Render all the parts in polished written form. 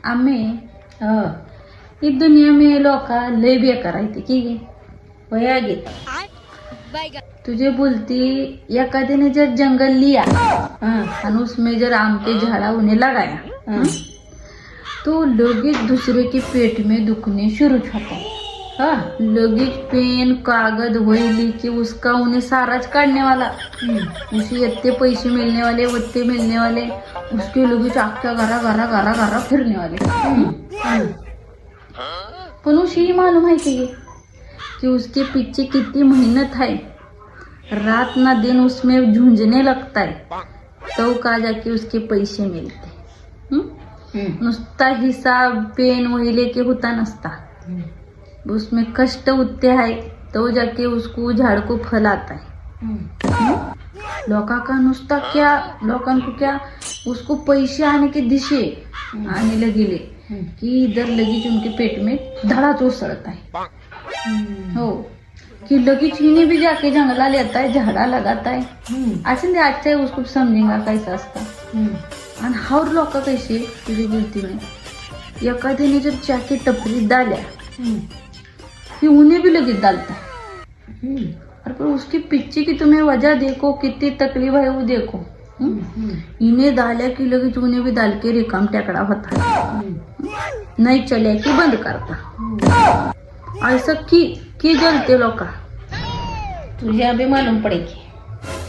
आम्ही हाँ इस दुनिया में लोग लय बेकार आहे की वया गे तुझे बोलती एखाद्या ने जर जंगल लिया हाँ और उसमें जर आम के झाड़ा उन्हें लगाया हाँ तो लगेच दूसरे के पेट में दुखने शुरू होता है। हाँ लगेच पेन कागज वही कि उसका उन्हें साराच काटने वाला उसे इतने पैसे मिलने वाले उतने मिलने वाले उसके लगेच आख्या गारा गारा गारा गारा फिरने वाले। पण उसे ही मालूम है कि उसके पीछे कितनी मेहनत है, रात ना दिन उसमें झुंझने लगता है तो का जाके उसके पैसे मिलते। नुसता हिसाब पेन वही लेके होता नसता, उसमें कष्ट उठते हैं तो जाके उसको झाड़ को फल आता है। लोका का नुसता क्या लोकां को क्या उसको पैसे आने के दिशे आने लगेले कि इधर लगेच उनके पेट में धड़ा चढ़ता है। हो कि लगेच इन्हें भी जाके जंगला लेता है झाड़ा लगाता है। ऐसे आज चाहे उसको समझेगा कैसा असता। आणि हावर लोक कैसे तुझी बोलती में एखाद्याने जर जाके टपरी डाल्या कि उन्हें भी लगेच डालता है। और पर उसके पीछे की तुम्हें वजह देखो कितनी तकलीफ है वो देखो। इन्हें डाला कि लगेच उन्हें भी डाल के रिकाम टेकड़ा होता नहीं चले कि बंद करता। ऐसा की जलते लोग तुझे अभी मालूम पड़ेगी।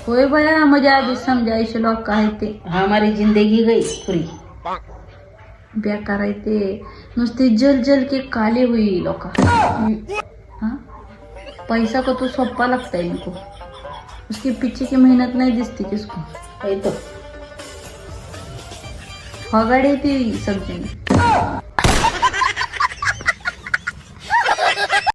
होय बया मजा आधी समजायचे लोक काय ते हमारी जिंदगी गई पूरी। बेकार आहे ते नुसते जल जल के काले हुई लोक। पैसा को तो सोपा लगता है इनको, उसके पीछे की मेहनत नहीं दिखती किसको। वही तो हगाड़े ती सब जन